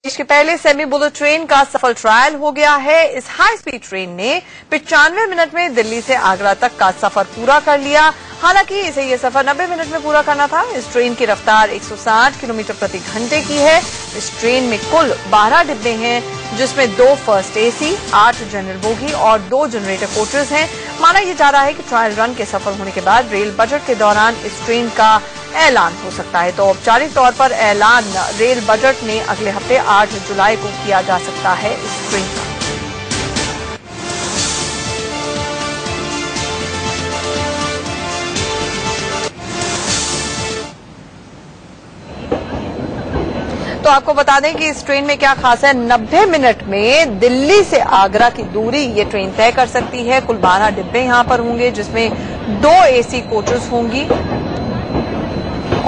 देश के पहले सेमी बुलेट ट्रेन का सफल ट्रायल हो गया है। इस हाई स्पीड ट्रेन ने 95 मिनट में दिल्ली से आगरा तक का सफर पूरा कर लिया। हालांकि इसे यह सफर 90 मिनट में पूरा करना था। इस ट्रेन की रफ्तार 160 किलोमीटर प्रति घंटे की है। इस ट्रेन में कुल 12 डिब्बे हैं, जिसमें 2 फर्स्ट एसी, 8 जनरल बोगी और 2 जनरेटर कोचेज हैं। माना यह जा रहा है कि ट्रायल रन के सफल होने के बाद रेल बजट के दौरान इस ट्रेन का ऐलान हो सकता है। तो औपचारिक तौर पर ऐलान रेल बजट में अगले हफ्ते 8 जुलाई को किया जा सकता है इस ट्रेन का। तो आपको बता दें कि इस ट्रेन में क्या खास है। 90 मिनट में दिल्ली से आगरा की दूरी ये ट्रेन तय कर सकती है। कुल 12 डिब्बे यहां पर होंगे, जिसमें 2 एसी कोचेस होंगी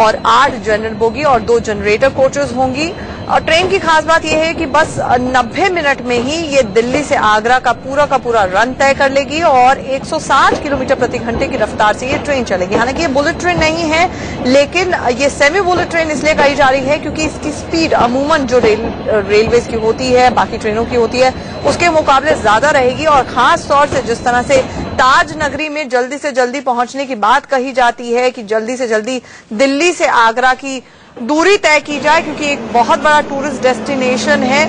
और 8 जनरल बोगी और 2 जनरेटर कोचेस होंगी। और ट्रेन की खास बात यह है कि बस 90 मिनट में ही ये दिल्ली से आगरा का पूरा रन तय कर लेगी और 160 किलोमीटर प्रति घंटे की रफ्तार से ये ट्रेन चलेगी। हालांकि ये बुलेट ट्रेन नहीं है, लेकिन ये सेमी बुलेट ट्रेन इसलिए कही जा रही है क्योंकि इसकी स्पीड अमूमन जो रेलवेज की होती है, बाकी ट्रेनों की होती है, उसके मुकाबले ज्यादा रहेगी। और खास तौर से जिस तरह से ताज नगरी में जल्दी से जल्दी पहुंचने की बात कही जाती है कि जल्दी से जल्दी दिल्ली से आगरा की दूरी तय की जाए, क्योंकि एक बहुत बड़ा टूरिस्ट डेस्टिनेशन है।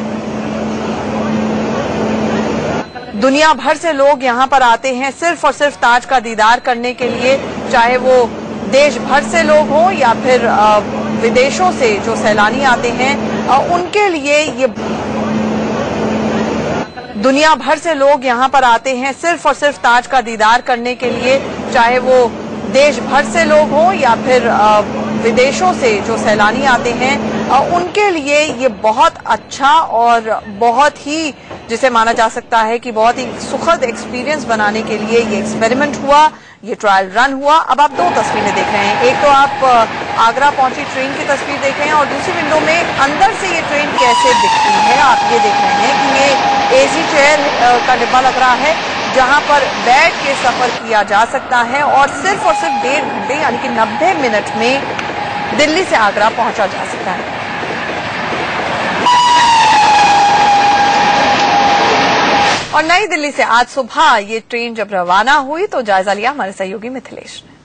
दुनिया भर से लोग यहां पर आते हैं सिर्फ और सिर्फ ताज का दीदार करने के लिए, चाहे वो देश भर से लोग हों या फिर विदेशों से जो सैलानी आते हैं उनके लिए ये दुनिया भर से लोग यहां पर आते हैं सिर्फ और सिर्फ ताज का दीदार करने के लिए, चाहे वो देश भर से लोग हों या फिर विदेशों से जो सैलानी आते हैं उनके लिए ये बहुत अच्छा और बहुत ही जिसे माना जा सकता है कि बहुत ही सुखद एक्सपीरियंस बनाने के लिए ये एक्सपेरिमेंट हुआ, ये ट्रायल रन हुआ। अब आप 2 तस्वीरें देख रहे हैं। एक तो आप आगरा पहुंची ट्रेन की तस्वीर देख रहे हैं और दूसरी विंडो में अंदर से ये ट्रेन कैसे दिखती है आप ये देख रहे हैं कि ये एसी चेयर का डिब्बा लग रहा है, जहां पर बैठ के सफर किया जा सकता है और सिर्फ 1.5 घंटे यानी कि 90 मिनट में दिल्ली से आगरा पहुंचा जा सकता है। और नई दिल्ली से आज सुबह ये ट्रेन जब रवाना हुई तो जायजा लिया हमारे सहयोगी मिथिलेश ने।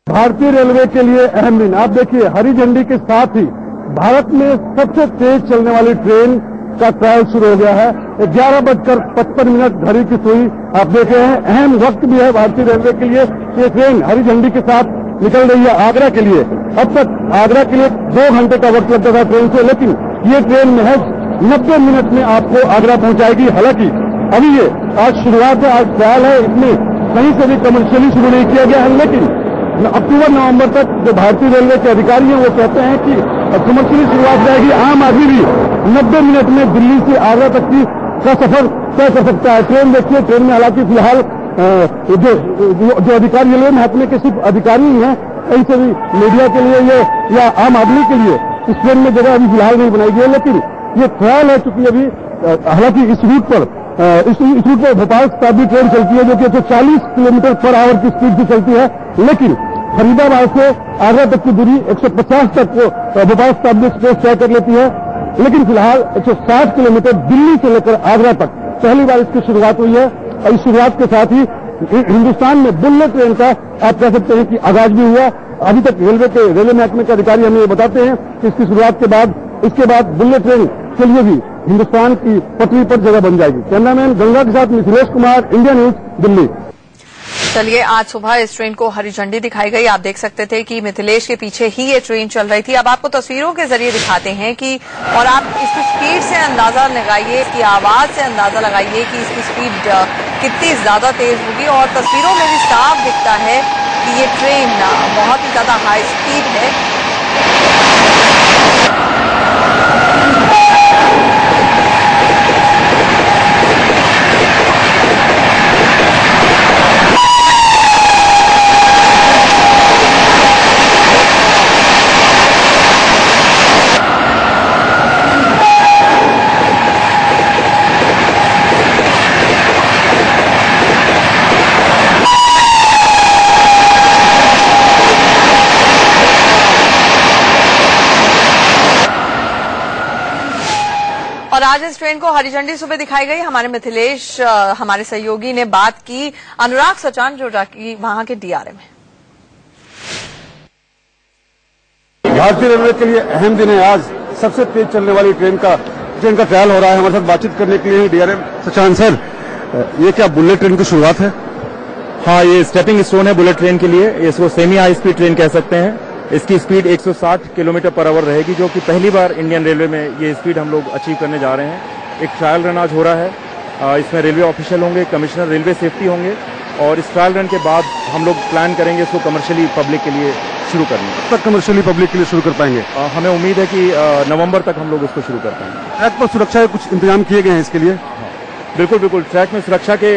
भारतीय रेलवे के लिए अहम दिन। आप देखिए, हरी झंडी के साथ ही भारत में सबसे तेज चलने वाली ट्रेन का ट्रायल शुरू हो गया है। 11:55 घड़ी की सुई आप देख रहे हैं। अहम वक्त भी है भारतीय रेलवे के लिए। ये ट्रेन हरी झंडी के साथ निकल रही है आगरा के लिए। अब तक आगरा के लिए 2 घंटे का वक्त लगता था ट्रेन से, लेकिन ये ट्रेन महज 90 मिनट में आपको आगरा पहुंचाएगी। हालांकि अभी ये आज शुरुआत है, आज ट्रायल है, इसमें कहीं से भी कमर्शियली शुरू नहीं किया गया है। लेकिन अक्टूबर-नवंबर तक जो भारतीय रेलवे के अधिकारी हैं वो कहते हैं कि कमर्शियली शुरुआत रहेगी। आम आदमी भी 90 मिनट में दिल्ली से आगरा तक का सफर तय कर सकता है। ट्रेन देखिए, ट्रेन में हालांकि फिलहाल जो अधिकारी रेलवे महकमे के सिर्फ अधिकारी ही हैं, कहीं से भी मीडिया के लिए ये या आम आदमी के लिए इस ट्रेन में जगह अभी फिलहाल नहीं बनाई गई है। लेकिन ये ट्रायल है, चूंकि अभी हालांकि इस रूट पर भोपाल शताब्दी ट्रेन चलती है जो कि 140 किलोमीटर पर आवर की स्पीड से चलती है, लेकिन फरीदाबाद से आगरा तक की दूरी 150 तक भोपाल शताब्दी एक्सप्रेस तय कर लेती है। लेकिन फिलहाल 160 किलोमीटर दिल्ली से लेकर आगरा तक पहली बार इसकी शुरुआत हुई है। और इस शुरुआत के साथ ही हिंदुस्तान में बुलेट ट्रेन का आप कह सकते हैं कि आगाज भी हुआ। अभी तक रेलवे महकमे के अधिकारी हमें ये बताते हैं कि इसकी शुरुआत के बाद इसके बाद बुलेट ट्रेन के लिए भी हिंदुस्तान की पटरी पर जगह बन जाएगी। कैमरामैन गंगा के साथ मिथिलेश कुमार, इंडिया न्यूज, दिल्ली। चलिए, आज सुबह इस ट्रेन को हरी झंडी दिखाई गई। आप देख सकते थे कि मिथिलेश के पीछे ही ये ट्रेन चल रही थी। अब आपको तस्वीरों के जरिए दिखाते हैं कि और आप इसकी स्पीड से अंदाजा लगाइए, इसकी आवाज से अंदाजा लगाइए कि इसकी स्पीड कितनी ज्यादा तेज होगी। और तस्वीरों में भी साफ दिखता है कि ये ट्रेन बहुत ही ज्यादा हाई स्पीड है। आज इस ट्रेन को हरी झंडी सुबह दिखाई गई। हमारे मिथिलेश हमारे सहयोगी ने बात की अनुराग सचान जो वहां के डीआरएम है। भारतीय रेलवे के लिए अहम दिन है आज। सबसे तेज चलने वाली ट्रेन का ट्रायल हो रहा है। हमारे साथ बातचीत करने के लिए डीआरएम सचान सर, ये क्या बुलेट ट्रेन की शुरुआत है? हाँ, ये स्टेपिंग स्टोन है बुलेट ट्रेन के लिए। इसको सेमी हाई स्पीड ट्रेन कह सकते हैं। इसकी स्पीड 160 किलोमीटर पर आवर रहेगी, जो कि पहली बार इंडियन रेलवे में ये स्पीड हम लोग अचीव करने जा रहे हैं। एक ट्रायल रन आज हो रहा है। इसमें रेलवे ऑफिशियल होंगे, कमिश्नर रेलवे सेफ्टी होंगे, और इस ट्रायल रन के बाद हम लोग प्लान करेंगे इसको कमर्शियली पब्लिक के लिए शुरू करना। कब तक कमर्शियली पब्लिक के लिए शुरू कर पाएंगे? हमें उम्मीद है कि नवंबर तक हम लोग इसको शुरू कर पाएंगे। ट्रैक पर सुरक्षा के कुछ इंतजाम किए गए हैं इसके लिए? बिल्कुल बिल्कुल, ट्रैक में सुरक्षा के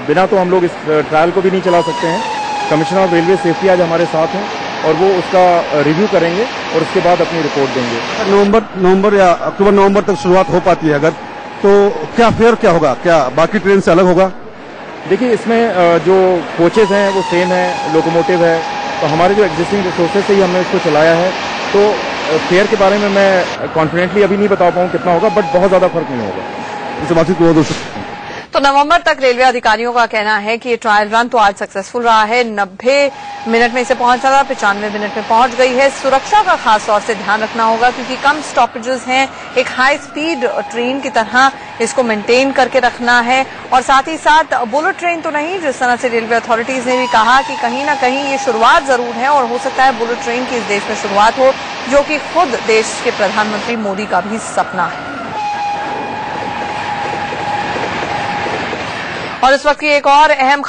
बिना तो हम लोग इस ट्रायल को भी नहीं चला सकते हैं। कमिश्नर ऑफ रेलवे सेफ्टी आज हमारे साथ हैं और वो उसका रिव्यू करेंगे और उसके बाद अपनी रिपोर्ट देंगे। नवंबर या अक्टूबर नवंबर तक शुरुआत हो पाती है अगर, तो क्या फेयर क्या होगा? क्या बाकी ट्रेन से अलग होगा? देखिए, इसमें जो कोचेस हैं वो सेम है, लोकोमोटिव है, तो हमारे जो एग्जिस्टिंग रिसोर्सेज से ही हमने इसको चलाया है। तो फेयर के बारे में मैं कॉन्फिडेंटली अभी नहीं बता पाऊँ कितना होगा, बट बहुत ज़्यादा फर्क नहीं होगा। इसे बातचीत को तो नवंबर तक रेलवे अधिकारियों का कहना है कि ये ट्रायल रन तो आज सक्सेसफुल रहा है। 90 मिनट में इसे पहुंचा था, 95 मिनट में पहुंच गई है। सुरक्षा का खास तौर से ध्यान रखना होगा क्योंकि कम स्टॉपेजेस हैं। एक हाई स्पीड ट्रेन की तरह इसको मेंटेन करके रखना है, और साथ ही साथ बुलेट ट्रेन तो नहीं, जिस तरह से रेलवे अथॉरिटीज ने भी कहा कि कहीं ना कहीं ये शुरुआत जरूर है और हो सकता है बुलेट ट्रेन की इस देश में शुरुआत हो, जो कि खुद देश के प्रधानमंत्री मोदी का भी सपना है। और इस वक्त की एक और अहम